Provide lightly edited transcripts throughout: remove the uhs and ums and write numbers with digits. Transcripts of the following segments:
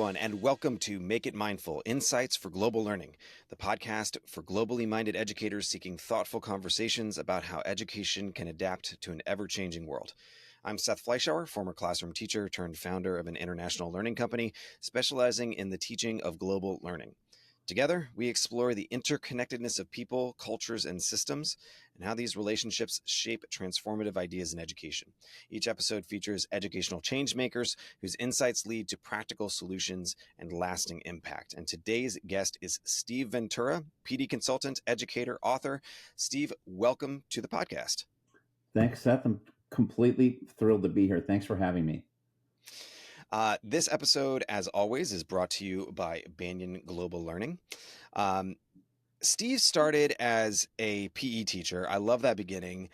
everyone, and welcome to Make It Mindful, Insights for Global Learning, the podcast for globally minded educators seeking thoughtful conversations about how education can adapt to an ever-changing world. I'm Seth Fleischauer, former classroom teacher turned founder of an international learning company specializing in the teaching of global learning. Together, we explore the interconnectedness of people, cultures, and systems, and how these relationships shape transformative ideas in education. Each episode features educational change makers whose insights lead to practical solutions and lasting impact. And today's guest is Steve Ventura, PD consultant, educator, author. Steve, welcome to the podcast. Thanks, Seth. I'm completely thrilled to be here. Thanks for having me. This episode, as always, is brought to you by Banyan Global Learning. Steve started as a PE teacher. I love that beginning.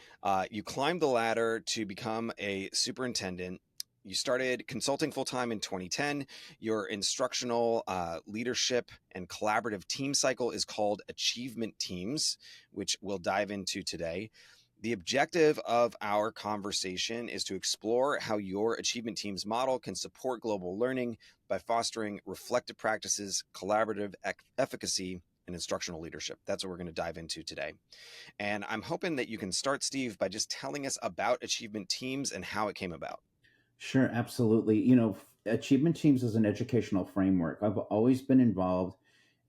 You climbed the ladder to become a superintendent. You started consulting full-time in 2010. Your instructional leadership and collaborative team cycle is called Achievement Teams, which we'll dive into today. The objective of our conversation is to explore how your achievement teams model can support global learning by fostering reflective practices, collaborative efficacy, and instructional leadership. That's what we're going to dive into today. And I'm hoping that you can start, Steve, by just telling us about achievement teams and how it came about. Sure, absolutely. Achievement Teams is an educational framework. I've always been involved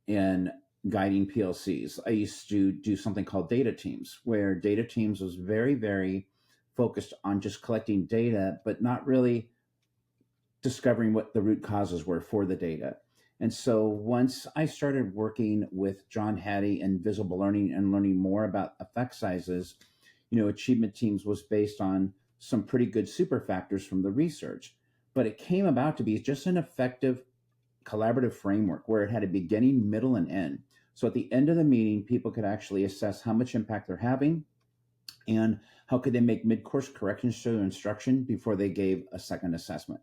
in guiding PLCs. I used to do something called data teams, where data teams was very, very focused on just collecting data, but not really discovering what the root causes were for the data. And so once I started working with John Hattie and visible learning and learning more about effect sizes, achievement teams was based on some pretty good super factors from the research, but it came about to be just an effective collaborative framework where it had a beginning, middle, and end. So at the end of the meeting, people could actually assess how much impact they're having and how could they make mid-course corrections to their instruction before they gave a second assessment.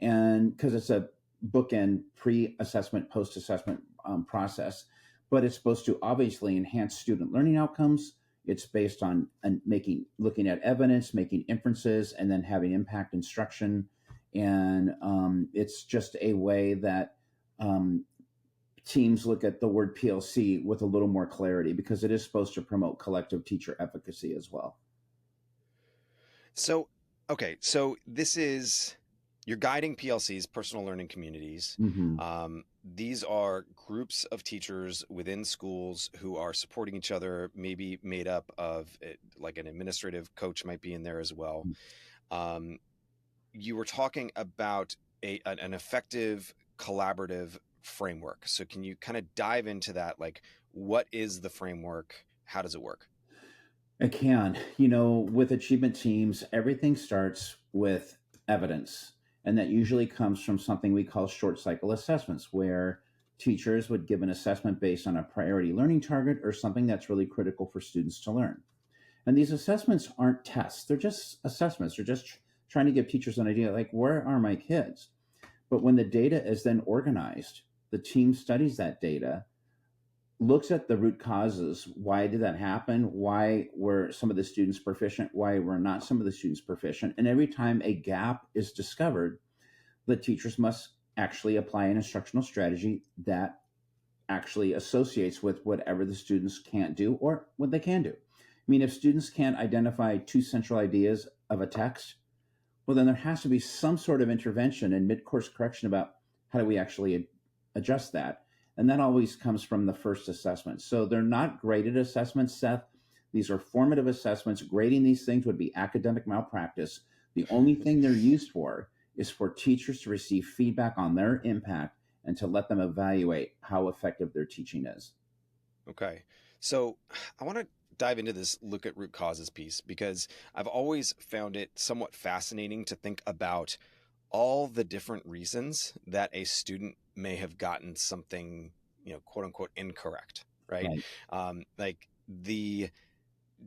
And because it's a bookend pre-assessment, post-assessment process, but it's supposed to obviously enhance student learning outcomes. It's based on looking at evidence, making inferences, and then having impact instruction. And it's just a way that teams look at the word PLC with a little more clarity, because it is supposed to promote collective teacher efficacy as well. So this is, you're guiding PLCs, personal learning communities. Mm-hmm. These are groups of teachers within schools who are supporting each other, maybe made up of like an administrative coach might be in there as well. You were talking about an effective collaborative framework. So can you kind of dive into that? Like, what is the framework? How does it work? I can. With achievement teams, everything starts with evidence. And that usually comes from something we call short cycle assessments, where teachers would give an assessment based on a priority learning target or something that's really critical for students to learn. And these assessments aren't tests. They're just assessments. They're just trying to give teachers an idea, like, where are my kids? But when the data is then organized, the team studies that data, looks at the root causes. Why did that happen? Why were some of the students proficient? Why were not some of the students proficient? And every time a gap is discovered, the teachers must actually apply an instructional strategy that actually associates with whatever the students can't do or what they can do. I mean, if students can't identify two central ideas of a text, well, then there has to be some sort of intervention and mid-course correction about how do we actually adjust that. And that always comes from the first assessment. So they're not graded assessments, Seth. These are formative assessments. Grading these things would be academic malpractice. The only thing they're used for is for teachers to receive feedback on their impact and to let them evaluate how effective their teaching is. Okay. So I want to dive into this look at root causes piece, because I've always found it somewhat fascinating to think about all the different reasons that a student may have gotten something, quote unquote, incorrect, right?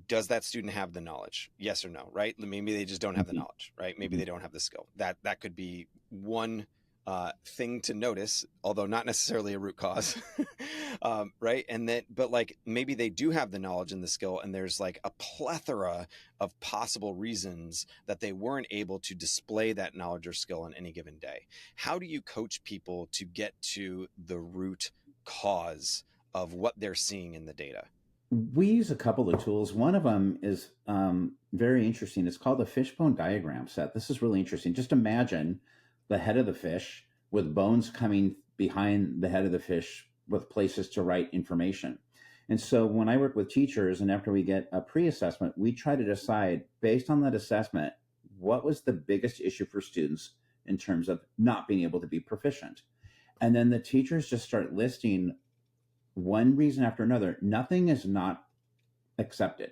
Does that student have the knowledge? Yes or no, right? Maybe they just don't have the knowledge, right? Maybe they don't have the skill. That could be one thing to notice, although not necessarily a root cause, right? And that, but like maybe they do have the knowledge and the skill, and there's like a plethora of possible reasons that they weren't able to display that knowledge or skill on any given day. How do you coach people to get to the root cause of what they're seeing in the data? We use a couple of tools. One of them is very interesting. It's called the fishbone diagram set. This is really interesting. Just imagine the head of the fish with bones coming behind the head of the fish with places to write information. And so when I work with teachers and after we get a pre-assessment, we try to decide based on that assessment, what was the biggest issue for students in terms of not being able to be proficient. And then the teachers just start listing one reason after another. Nothing is not accepted.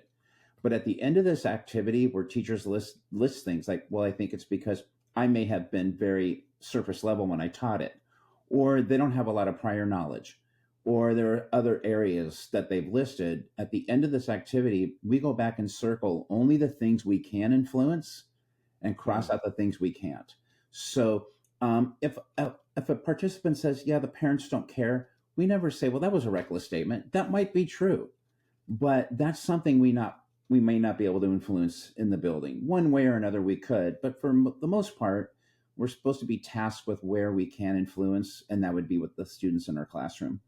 But at the end of this activity where teachers list things like, well, I think it's because I may have been very surface level when I taught it, or they don't have a lot of prior knowledge, or there are other areas that they've listed. At the end of this activity, we go back and circle only the things we can influence and cross Mm, out the things we can't. So if a participant says, yeah, the parents don't care, we never say, well, that was a reckless statement. That might be true, but that's something we may not be able to influence in the building. One way or another we could, but for the most part, we're supposed to be tasked with where we can influence, and that would be with the students in our classroom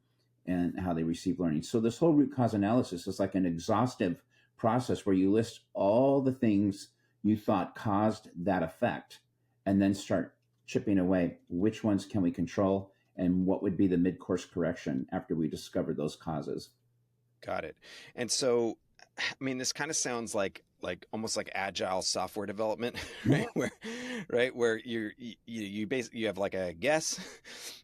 and how they receive learning. So this whole root cause analysis is like an exhaustive process where you list all the things you thought caused that effect and then start chipping away which ones can we control and what would be the mid-course correction after we discover those causes. got it. And so, I mean, this kind of sounds like almost like agile software development, Yeah, right? Where you basically you have like a guess,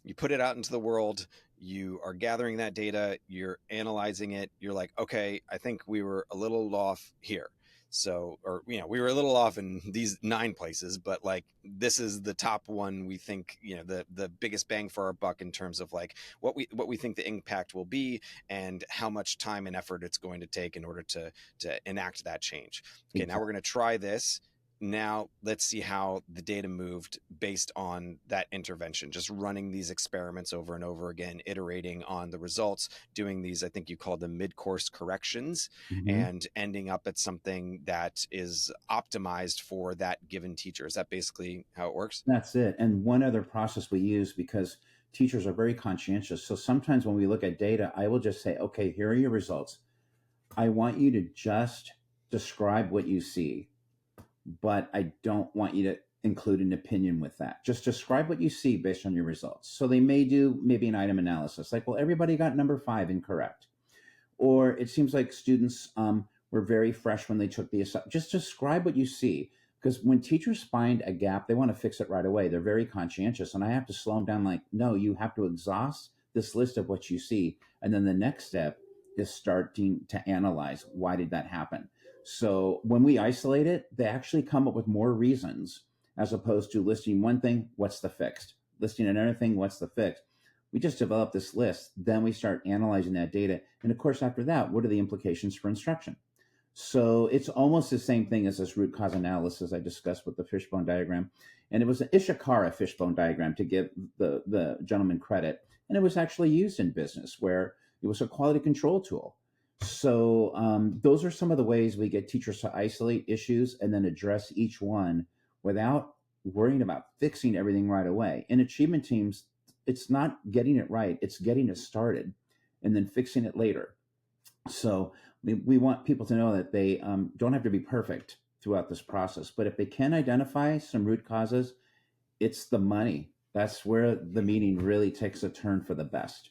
you put it out into the world, you are gathering that data, you're analyzing it, you're like, okay, I think we were a little off here. So, or we were a little off in these 9 places, but like this is the top one we think, the biggest bang for our buck in terms of like what we think the impact will be and how much time and effort it's going to take in order to enact that change. Okay, now we're exactly. going to try this. Now let's see how the data moved based on that intervention. Just running these experiments over and over again, iterating on the results, doing these, I think you call them mid-course corrections, Mm-hmm. and ending up at something that is optimized for that given teacher. Is that basically how it works? That's it. And one other process we use because teachers are very conscientious. So sometimes when we look at data, I will just say, okay, here are your results. I want you to just describe what you see, but I don't want you to include an opinion with that. Just describe what you see based on your results. So they may do maybe an item analysis like, well, everybody got number 5 incorrect. Or it seems like students were very fresh when they took the assignment. Just describe what you see. Because when teachers find a gap, they want to fix it right away. They're very conscientious. And I have to slow them down like, no, you have to exhaust this list of what you see. And then the next step is starting to analyze why did that happen. So when we isolate it, they actually come up with more reasons as opposed to listing one thing, what's the fixed? Listing another thing, what's the fixed? We just develop this list, then we start analyzing that data. And of course, after that, what are the implications for instruction? So it's almost the same thing as this root cause analysis I discussed with the fishbone diagram. And it was an Ishikara fishbone diagram to give the gentleman credit. And it was actually used in business where it was a quality control tool. So those are some of the ways we get teachers to isolate issues and then address each one without worrying about fixing everything right away. In achievement teams, it's not getting it right, it's getting it started and then fixing it later. So we want people to know that they don't have to be perfect throughout this process, but if they can identify some root causes, it's the money. That's where the meeting really takes a turn for the best.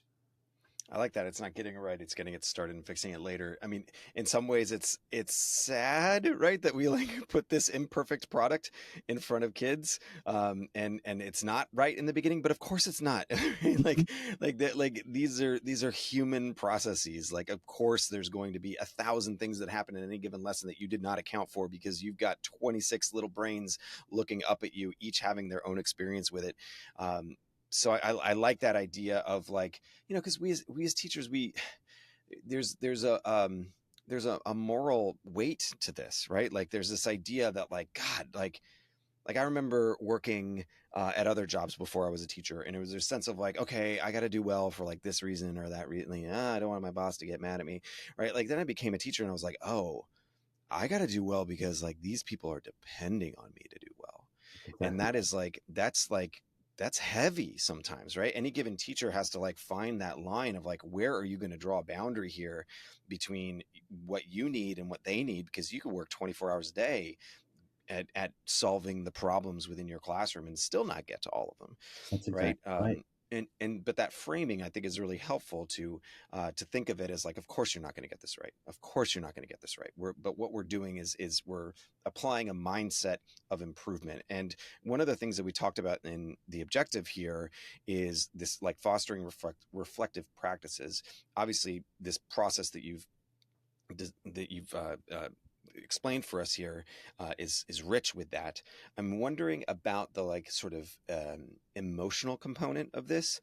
I like that. It's not getting it right; it's getting it started and fixing it later. I mean, in some ways, it's sad, right, that we like put this imperfect product in front of kids, and it's not right in the beginning. But of course, it's not. Right? Mhm. Like these are human processes. Like, of course, there's going to be 1,000 things that happen in any given lesson that you did not account for because you've got 26 little brains looking up at you, each having their own experience with it. So I like that idea of like, because we as teachers, there's a moral weight to this, right? Like there's this idea that like God, like I remember working at other jobs before I was a teacher, and it was a sense of like, okay, I got to do well for like this reason or that reason. Like, I don't want my boss to get mad at me, right? Like then I became a teacher, and I was like, oh, I got to do well because like these people are depending on me to do well, and Exactly. that is like that's heavy sometimes, right? Any given teacher has to like find that line of like, where are you going to draw a boundary here between what you need and what they need, because you can work 24 hours a day at solving the problems within your classroom and still not get to all of them, That's right? exactly right. And but that framing I think is really helpful to think of it as like, of course you're not going to get this right. Of course you're not going to get this right. But what we're doing is we're applying a mindset of improvement. And one of the things that we talked about in the objective here is this like fostering reflective practices. Obviously, this process that you've explained for us here is rich with that. I'm wondering about the like sort of emotional component of this.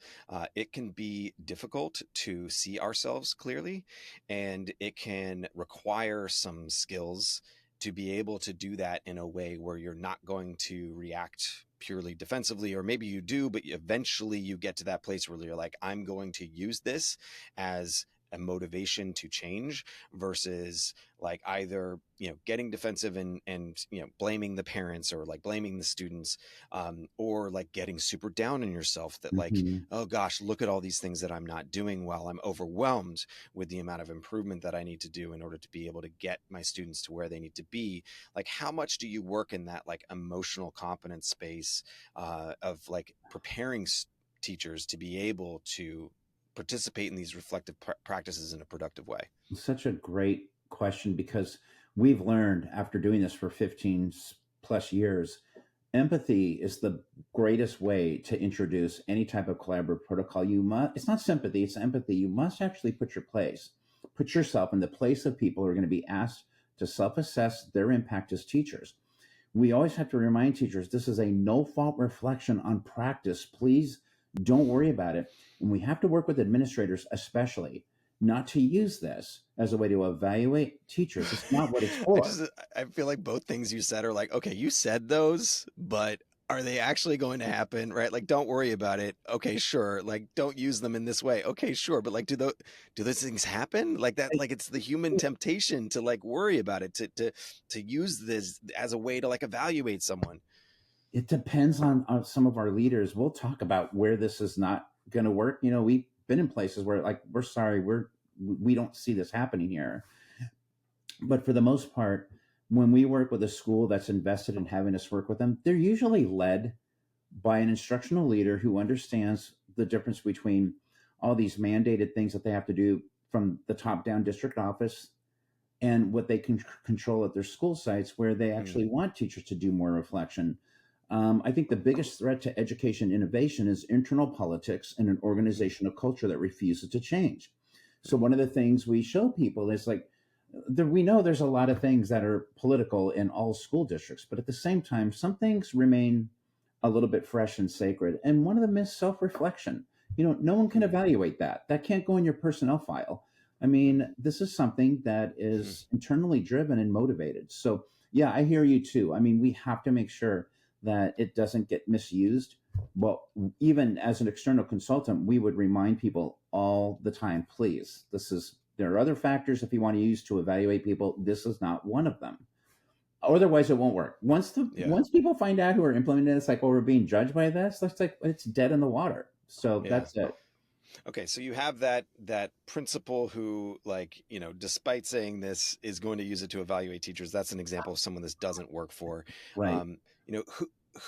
It can be difficult to see ourselves clearly, and it can require some skills to be able to do that in a way where you're not going to react purely defensively, or maybe you do, but eventually you get to that place where you're like, I'm going to use this as a motivation to change, versus like either getting defensive and blaming the parents or like blaming the students, or like getting super down on yourself that like, Hmm. oh gosh, look at all these things that I'm not doing well, I'm overwhelmed with the amount of improvement that I need to do in order to be able to get my students to where they need to be. Like how much do you work in that like emotional competence space of like preparing teachers to be able to participate in these reflective practices in a productive way? Such a great question, because we've learned after doing this for 15 plus years, empathy is the greatest way to introduce any type of collaborative protocol. It's not sympathy, it's empathy. You must actually put yourself in the place of people who are going to be asked to self-assess their impact as teachers. We always have to remind teachers this is a no fault reflection on practice. Please don't worry about it. And we have to work with administrators, especially, not to use this as a way to evaluate teachers. It's not what it's I for. just I feel like both things you said are like, okay, you said those, but are they actually going to happen? Right? Like, don't worry about it. Okay, sure. Like, don't use them in this way. Okay, sure. But like, do those things happen? Like that? Like, it's the human temptation to like worry about it, to use this as a way to like evaluate someone. It depends on some of our leaders. We'll talk about where this is not going to work. We've been in places where, like, we're sorry, we don't see this happening here. But for the most part, when we work with a school that's invested in having us work with them, they're usually led by an instructional leader who understands the difference between all these mandated things that they have to do from the top down district office and what they can control at their school sites, where they Mm, actually want teachers to do more reflection. I think the biggest threat to education innovation is internal politics and an mm, organizational culture that refuses to change. So mm, one of the things we show people is like, we know there's a lot of things that are political in all school districts, but at the same time, some things remain a little bit fresh and sacred. And one of them is self-reflection. No one can mm, evaluate that. That can't go in your personnel file. I mean, this is something that mm, is internally driven and motivated. So, yeah, I hear you too. I mean, we have to make sure that it doesn't get misused. But even as an external consultant, we would remind people all the time, please, there are other factors if you want to use to evaluate people. This is not one of them. Otherwise, it won't work. yeah. Once people find out who are implementing this, like, oh, we're being judged by this, that's like it's dead in the water. So Yeah. that's it. Okay, so you have that principal who, like, despite saying this, is going to use it to evaluate teachers. That's an example of someone this doesn't work for. Right. Um,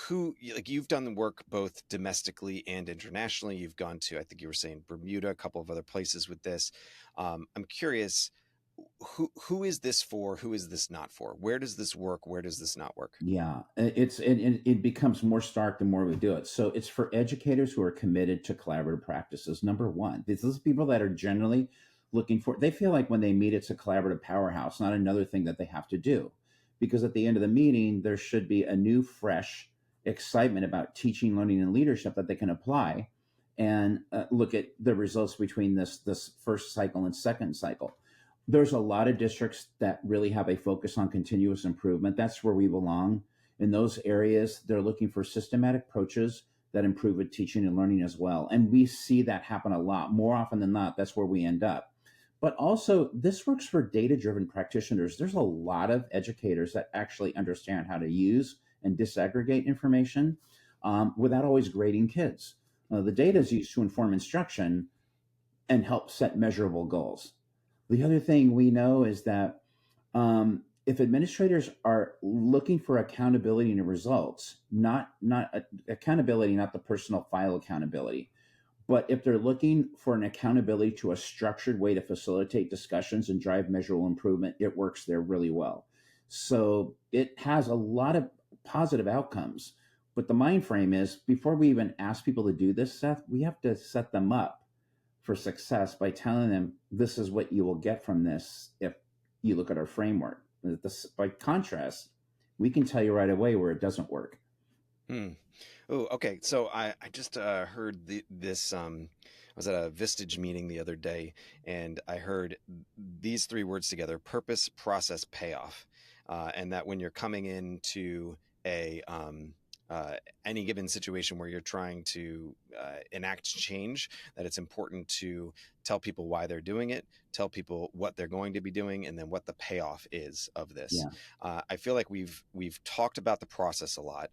who like you've done the work both domestically and internationally. You've gone to, I think you were saying Bermuda, a couple of other places with this. I'm curious, who is this for? Who is this not for? Where does this work? Where does this not work? Yeah, it becomes more stark the more we do it. So it's for educators who are committed to collaborative practices. Number one, this is people that are generally looking for. They feel like when they meet, it's a collaborative powerhouse, not another thing that they have to do. Because at the end of the meeting, there should be a new, fresh excitement about teaching, learning, and leadership that they can apply, and look at the results between this first cycle and second cycle. There's a lot of districts that really have a focus on continuous improvement. That's where we belong. In those areas, they're looking for systematic approaches that improve with teaching and learning as well. And we see that happen a lot. More often than not, that's where we end up. But also, this works for data driven practitioners. There's a lot of educators that actually understand how to use and disaggregate information without always grading kids. The data is used to inform instruction and help set measurable goals. The other thing we know is that if administrators are looking for accountability and results, not accountability, not the personal file accountability, but if they're looking for an accountability to a structured way to facilitate discussions and drive measurable improvement, it works there really well. So it has a lot of positive outcomes. But the mind frame is before we even ask people to do this, Seth, we have to set them up for success by telling them this is what you will get from this if you look at our framework. By contrast, we can tell you right away where it doesn't work. Hmm. Oh, okay. So I just heard this. I was at a Vistage meeting the other day, and I heard these three words together: purpose, process, payoff. And that when you're coming into a any given situation where you're trying to enact change, that it's important to tell people why they're doing it, tell people what they're going to be doing, and then what the payoff is of this. Yeah. I feel like we've talked about the process a lot.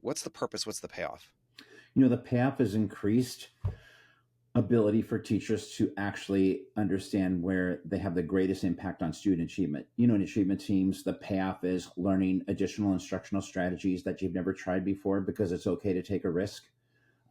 What's the purpose? What's the payoff? The payoff is increased ability for teachers to actually understand where they have the greatest impact on student achievement. In achievement teams, the payoff is learning additional instructional strategies that you've never tried before because it's okay to take a risk.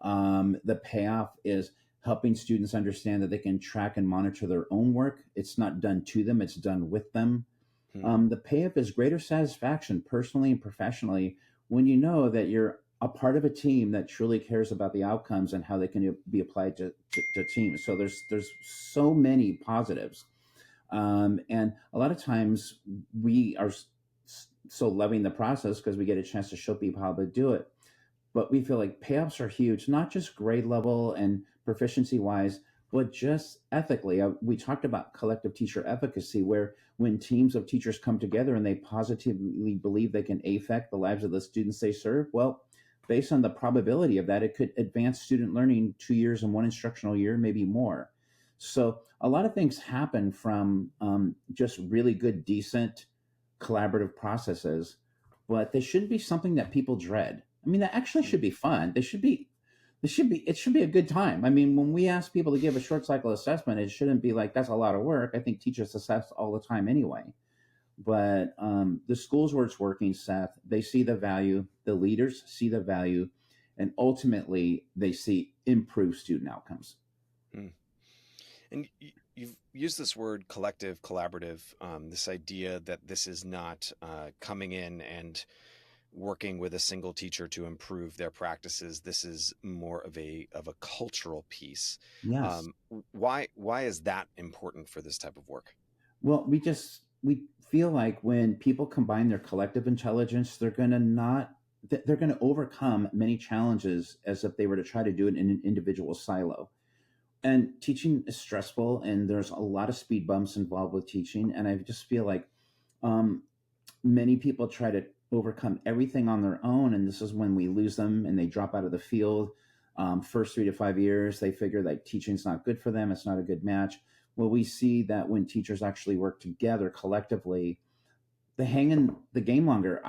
The payoff is helping students understand that they can track and monitor their own work. It's not done to them, it's done with them. The payoff is greater satisfaction personally and professionally when you know that you're a part of a team that truly cares about the outcomes and how they can be applied to teams. So there's so many positives. And a lot of times we are so loving the process because we get a chance to show people how to do it. But we feel like payoffs are huge, not just grade level and proficiency wise, but just ethically. We talked about collective teacher efficacy, where when teams of teachers come together and they positively believe they can affect the lives of the students they serve, well, based on the probability of that, it could advance student learning 2 years in one instructional year, maybe more. So a lot of things happen from just really good, decent collaborative processes, but they shouldn't be something that people dread. I mean, that actually should be fun. It should be a good time. I mean, when we ask people to give a short cycle assessment, it shouldn't be like, that's a lot of work. I think teachers assess all the time anyway. But the schools where it's working, Seth, they see the value, the leaders see the value, and ultimately they see improved student outcomes. Hmm. And you've used this word collective, collaborative, this idea that this is not coming in and working with a single teacher to improve their practices. This is more of a cultural piece. Yes. Why is that important for this type of work? Well, we feel like when people combine their collective intelligence, they're going to overcome many challenges as if they were to try to do it in an individual silo. And teaching is stressful, and there's a lot of speed bumps involved with teaching. And I just feel like um, many people try to overcome everything on their own, and this is when we lose them and they drop out of the field. First 3 to 5 years, they figure that teaching's not good for them, it's not a good match. Well, we see that when teachers actually work together collectively, they hang in the game longer.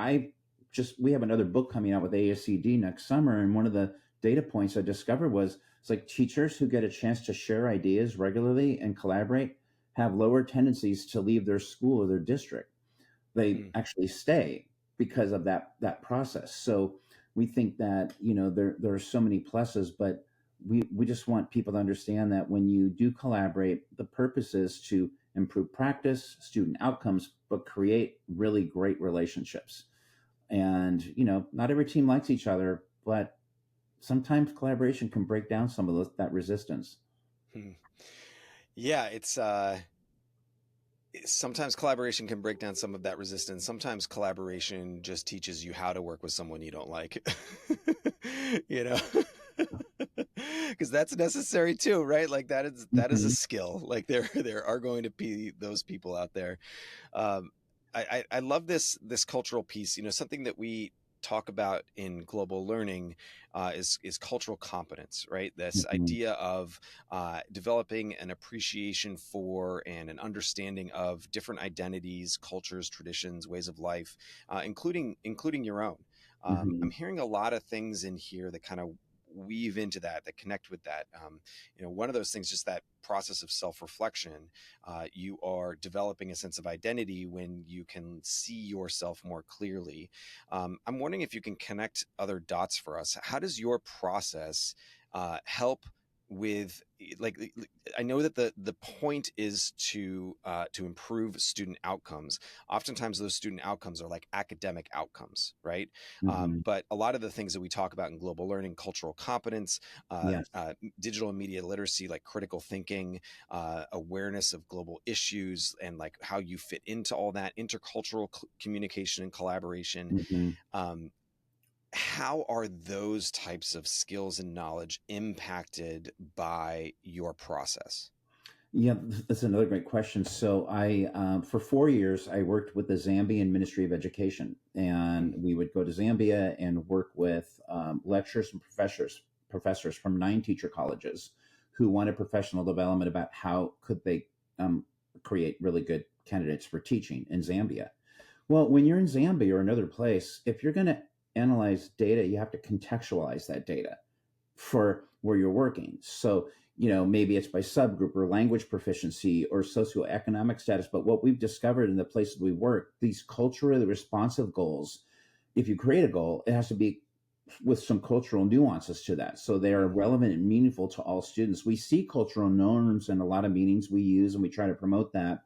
We have another book coming out with ASCD next summer, and one of the data points I discovered was it's like teachers who get a chance to share ideas regularly and collaborate have lower tendencies to leave their school or their district. They Hmm. actually stay because of that process. So we think that there are so many pluses, but we just want people to understand that when you do collaborate, the purpose is to improve practice, student outcomes, but create really great relationships. And not every team likes each other, but sometimes collaboration can break down some of that resistance. Hmm. Yeah, it's sometimes collaboration can break down some of that resistance. Sometimes collaboration just teaches you how to work with someone you don't like. you know, because that's necessary too, right? Like that is a Mhm. skill. Like there are going to be those people out there. Um, I love this cultural piece. Something that we talk about in global learning is cultural competence, right? This Mhm. idea of developing an appreciation for and an understanding of different identities, cultures, traditions, ways of life, including your own. I'm Mhm. hearing a lot of things in here that kind of weave into that connect with that. One of those things, just that process of self-reflection. You are developing a sense of identity when you can see yourself more clearly. I'm wondering if you can connect other dots for us. How does your process help with, I know that the point is to improve student outcomes. Oftentimes those student outcomes are like academic outcomes, right? Mhm. But a lot of the things that we talk about in global learning, cultural competence, Yes. digital and media literacy, like critical thinking, awareness of global issues, and like how you fit into all that, intercultural communication and collaboration. Mhm. um, how are those types of skills and knowledge impacted by your process? Yeah, that's another great question. So for 4 years, I worked with the Zambian Ministry of Education, and Mm, we would go to Zambia and work with lecturers and professors from 9 teacher colleges who wanted professional development about how could they um, create really good candidates for teaching in Zambia. Well, when you're in Zambia or another place, if you're going to analyze data, you have to contextualize that data for where you're working. So, maybe it's by subgroup or language proficiency or socioeconomic status. But what we've discovered in the places we work, these culturally responsive goals, if you create a goal, it has to be with some cultural nuances to that. So they are mm, relevant and meaningful to all students. We see cultural norms in a lot of meetings we use, and we try to promote that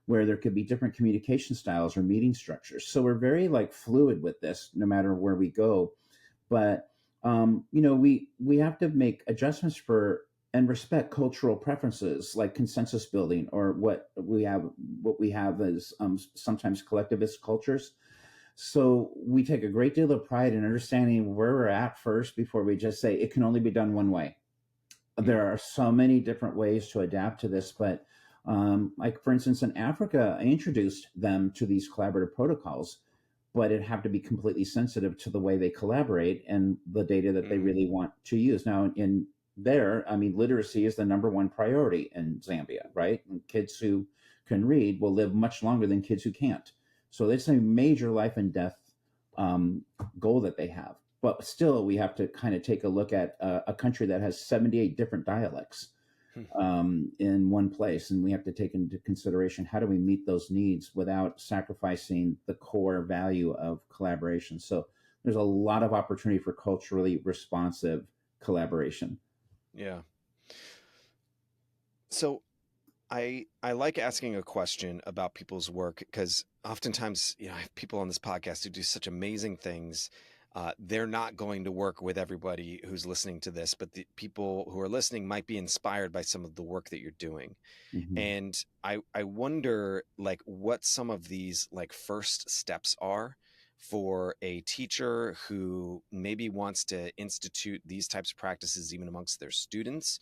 where there could be different communication styles or meeting structures. So we're very like fluid with this no matter where we go. But we have to make adjustments for and respect cultural preferences like consensus building or what we have as sometimes collectivist cultures. So we take a great deal of pride in understanding where we're at first before we just say it can only be done one way. mm, There are so many different ways to adapt to this, but like for instance in Africa, I introduced them to these collaborative protocols, but it have to be completely sensitive to the way they collaborate and the data that they mm, really want to use. Now in there, I mean, literacy is the number one priority in Zambia, right? And kids who can read will live much longer than kids who can't. So it's a major life and death um, goal that they have. But still, we have to kind of take a look at a country that has 78 different dialects mm. in one place. And we have to take into consideration how do we meet those needs without sacrificing the core value of collaboration. So there's a lot of opportunity for culturally responsive collaboration. Yeah. So I like asking a question about people's work because oftentimes, I have people on this podcast who do such amazing things. They're not going to work with everybody who's listening to this, but the people who are listening might be inspired by some of the work that you're doing. Hmm. And I wonder like what some of these like first steps are for a teacher who maybe wants to institute these types of practices even amongst their students,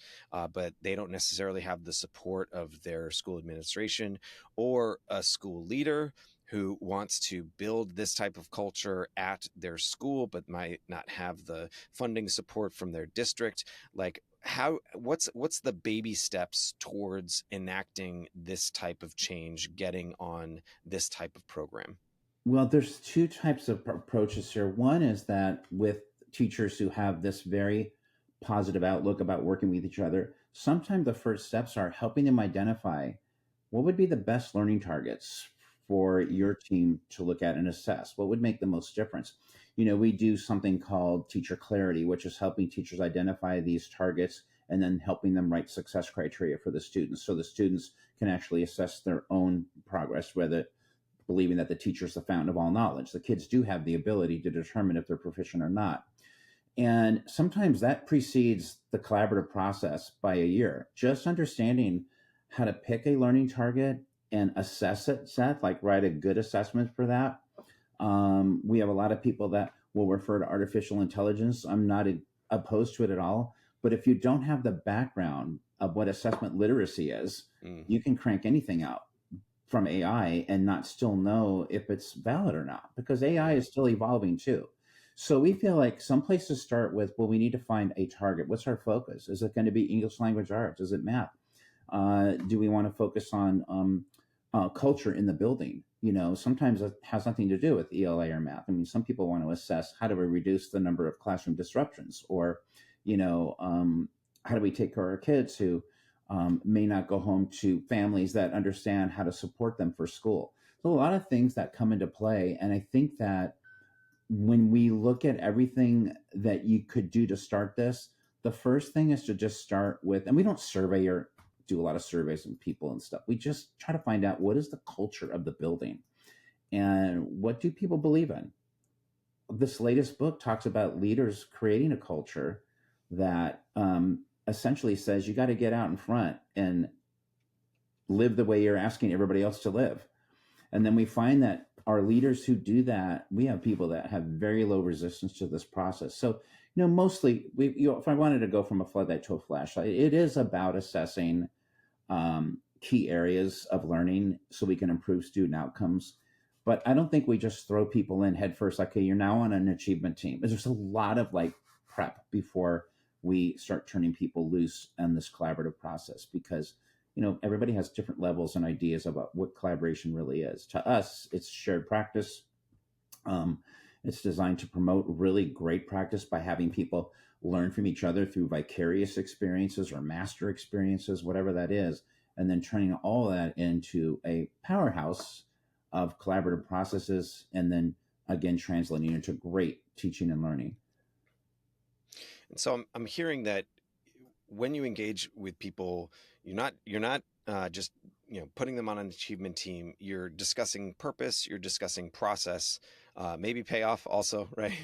but they don't necessarily have the support of their school administration, or a school leader who wants to build this type of culture at their school but might not have the funding support from their district. Like what's the baby steps towards enacting this type of change, getting on this type of program? Well, there's two types of approaches here. One is that with teachers who have this very positive outlook about working with each other, sometimes the first steps are helping them identify what would be the best learning targets for Mm, your team to look at and assess. What would make the most difference? We do something called teacher clarity, which is helping teachers identify these targets and then helping them write success criteria for the students so the students can actually assess their own progress, whether believing that the teacher is the fountain of all knowledge. The kids do have the ability to determine if they're proficient or not. And sometimes that precedes the collaborative process by a year. Just understanding how to pick a learning target and assess it, Seth, like write a good assessment for that. We have a lot of people that will refer to artificial intelligence. I'm not opposed to it at all. But if you don't have the background of what assessment literacy is, mm, you can crank anything out from AI and not still know if it's valid or not, because AI is still evolving too. So we feel like some places start with, well, we need to find a target. What's our focus? Is it going to be English language arts? Is it math? Do we want to focus on culture in the building? Sometimes it has nothing to do with ELA or math. I mean, some people want to assess, how do we reduce the number of classroom disruptions, or you know, how do we take care of our kids who may not go home to families that understand how to support them for school. So a lot of things that come into play, and I think that when we look at everything that you could do to start this, the first thing is to just start with, and we don't survey or do a lot of surveys and people and stuff. We just try to find out, what is the culture of the building and what do people believe in. This latest book talks about leaders creating a culture that essentially says you got to get out in front and live the way you're asking everybody else to live. And then we find that our leaders who do that, we have people that have very low resistance to this process. So, mostly, if I wanted to go from a floodlight to a flashlight, it is about assessing key areas of learning so we can improve student outcomes. But I don't think we just throw people in head first, like, okay, you're now on an achievement team. There's a lot of prep before we start turning people loose on this collaborative process, because everybody has different levels and ideas about what collaboration really is. To us, it's shared practice. It's designed to promote really great practice by having people learn from each other through vicarious experiences or master experiences, whatever that is, and then turning all that into a powerhouse of collaborative processes, and then again translating into great teaching and learning. And so I'm hearing that when you engage with people, you're not just putting them on an achievement team. You're discussing purpose. You're discussing process, maybe payoff also, right?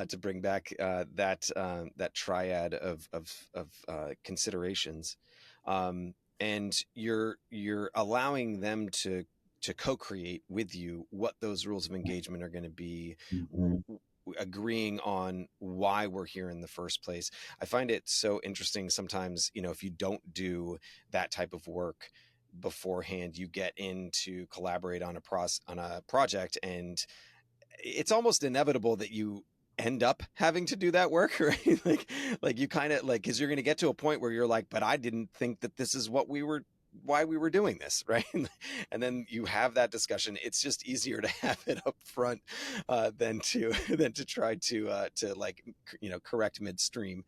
To bring back that triad of considerations, and you're allowing them to co-create with you what those rules of engagement are going to be. Mm-hmm. Agreeing on why we're here in the first place. I find it so interesting sometimes, if you don't do that type of work beforehand, you get in to collaborate on a project, and it's almost inevitable that you end up having to do that work, right? like you kind of because you're going to get to a point where you're like, but I didn't think that this is why we were doing this, right? And then you have that discussion. It's just easier to have it up front than to try to correct midstream.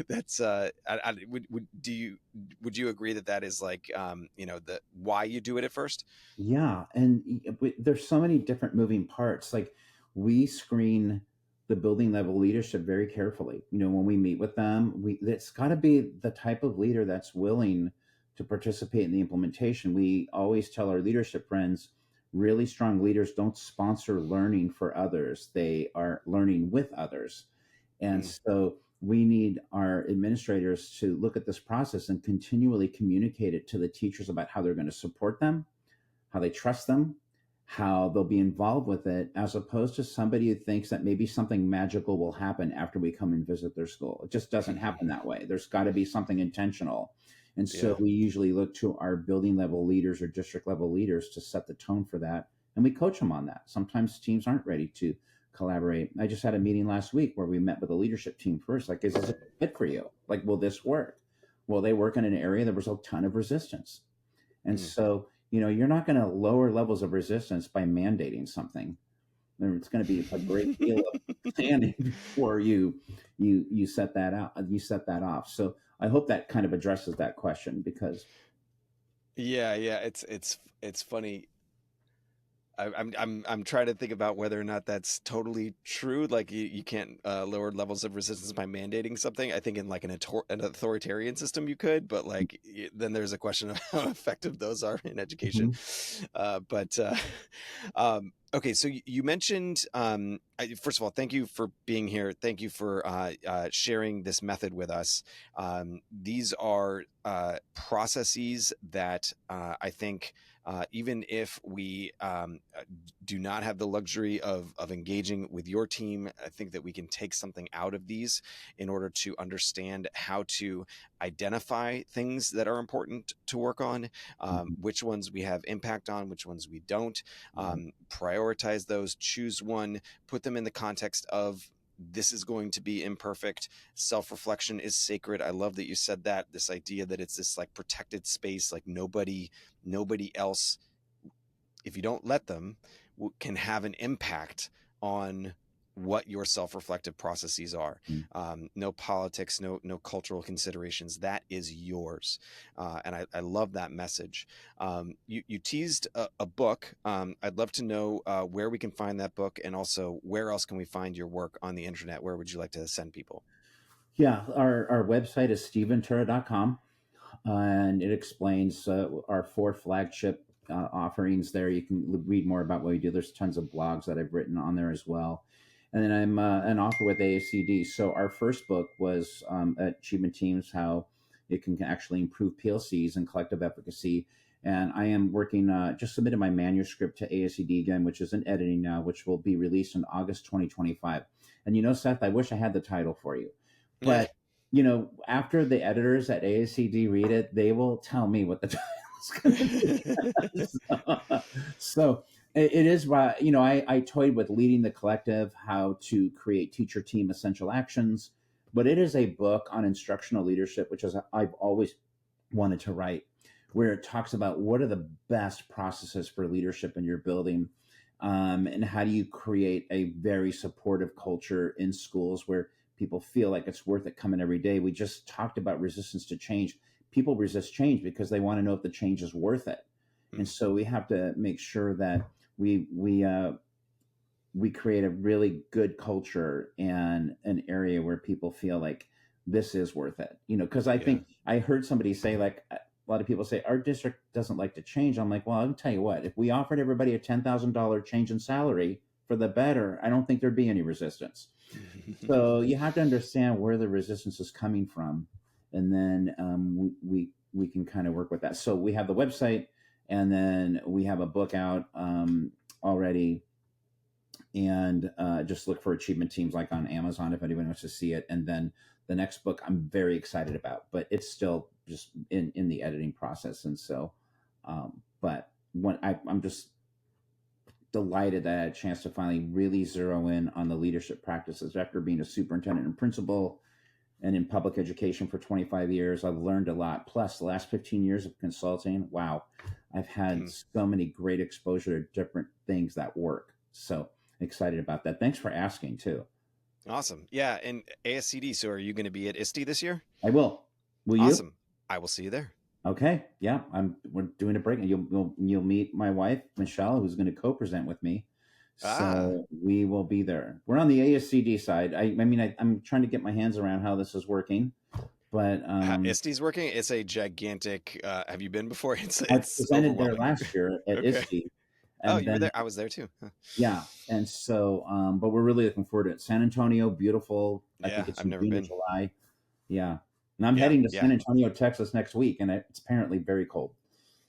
That's would you agree that is the why you do it at first? Yeah, and there's so many different moving parts. Like, we screen the building level leadership very carefully. When we meet with them, it's got to be the type of leader that's willing to participate in the implementation. We always tell our leadership friends, really strong leaders don't sponsor learning for others. They are learning with others. And so we need our administrators to look at this process and continually communicate it to the teachers about how they're going to support them, how they trust them, how they'll be involved with it, as opposed to somebody who thinks that maybe something magical will happen after we come and visit their school. It just doesn't happen that way. There's got to be something intentional. And so we usually look to our building level leaders or district level leaders to set the tone for that. And we coach them on that. Sometimes teams aren't ready to collaborate. I just had a meeting last week where we met with the leadership team first. Like, is this a fit for you? Like, will this work? Well, they work in an area there was a ton of resistance. And so, you're not going to lower levels of resistance by mandating something. It's going to be a great deal of planning before you set that out. You set that off. So I hope that kind of addresses that question, because it's funny. I'm trying to think about whether or not that's totally true. Like, you can't lower levels of resistance by mandating something. I think in an authoritarian system you could, but then there's a question of how effective those are in education. Mm-hmm. Okay, so you mentioned, first of all, thank you for being here. Thank you for sharing this method with us. These are processes that I think, even if we do not have the luxury of engaging with your team, I think that we can take something out of these in order to understand how to identify things that are important to work on, Mhm. which ones we have impact on, which ones we don't, Right. prioritize those, choose one, put them in the context of this is going to be imperfect. Self-reflection is sacred. I love that you said that. This idea that it's this like protected space, like nobody else, if you don't let them, can have an impact on what your self-reflective processes are. Mm. No politics, no cultural considerations. That is yours, and I love that message. You teased a book. I'd love to know where we can find that book, and also where else can we find your work on the internet. Where would you like to send people? Yeah, our website is steveventura.com, and it explains our four flagship offerings there. You can read more about what we do. There's tons of blogs that I've written on there as well. And then I'm an author with AACD. So our first book was Achievement Teams, how it can actually improve PLCs and collective efficacy. And I am working, just submitted my manuscript to AACD again, which is in editing now, which will be released in August 2025. And Seth, I wish I had the title for you. Yeah. But after the editors at ASCD read it, they will tell me what the title is going to be. So it is why I toyed with leading the collective, how to create teacher team essential actions, but it is a book on instructional leadership, which is I've always wanted to write, where it talks about what are the best processes for leadership in your building, and how do you create a very supportive culture in schools where people feel like it's worth it coming every day. We just talked about resistance to change. People resist change because they want to know if the change is worth it, and so we have to make sure that we create a really good culture and an area where people feel like this is worth it. Because I Yeah. think I heard somebody say, like, a lot of people say our district doesn't like to change. I'm like, well, I'll tell you what, if we offered everybody a $10,000 change in salary for the better, I don't think there'd be any resistance. So you have to understand where the resistance is coming from, and then we can kind of work with that. So we have the website, and then we have a book out already, and just look for Achievement Teams like on Amazon if anyone wants to see it. And then the next book I'm very excited about, but it's still just in the editing process. And so, but I'm just delighted that I had a chance to finally really zero in on the leadership practices after being a superintendent and principal and in public education for 25 years. I've learned a lot. Plus, the last 15 years of consulting, wow, I've had so many great exposure to different things that work. So excited about that. Thanks for asking, too. Awesome. Yeah, and ASCD. So are you going to be at ISTE this year? I will. Will you? Awesome. I will see you there. Okay. Yeah, we're doing a break, and you'll meet my wife, Michelle, who's going to co-present with me. Ah, So we will be there. We're on the ASCD side. I'm trying to get my hands around how this is working, but ISTE's working. It's a gigantic. Have you been before? It's I it's presented there overwhelming. last year at Okay. ISTE, Oh, and you were then there. I was there too. Huh. yeah, and so but we're really looking forward to it. San Antonio, beautiful. I Yeah, think it's I've in never June or been. July. Yeah, and I'm Yeah, heading to yeah. San Antonio, Texas next week, and it's apparently very cold.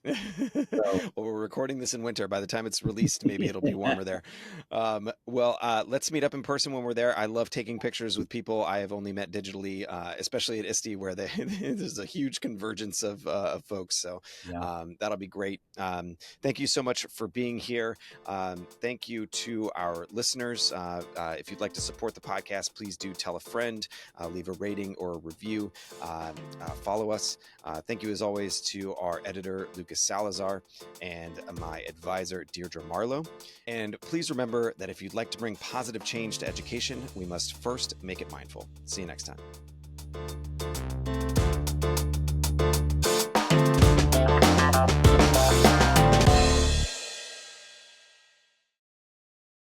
So Well, we're recording this in winter. By the time it's released, maybe it'll be warmer there. Let's meet up in person when we're there. I love taking pictures with people I have only met digitally, especially at ISTE, where there's a huge convergence of folks. So yeah. that'll be great. Thank you so much for being here. Thank you to our listeners. If you'd like to support the podcast, please do tell a friend, leave a rating or a review, follow us. Thank you, as always, to our editor, Lucas Salazar, and my advisor, Deirdre Marlowe. And please remember that if you'd like to bring positive change to education, we must first make it mindful. See you next time.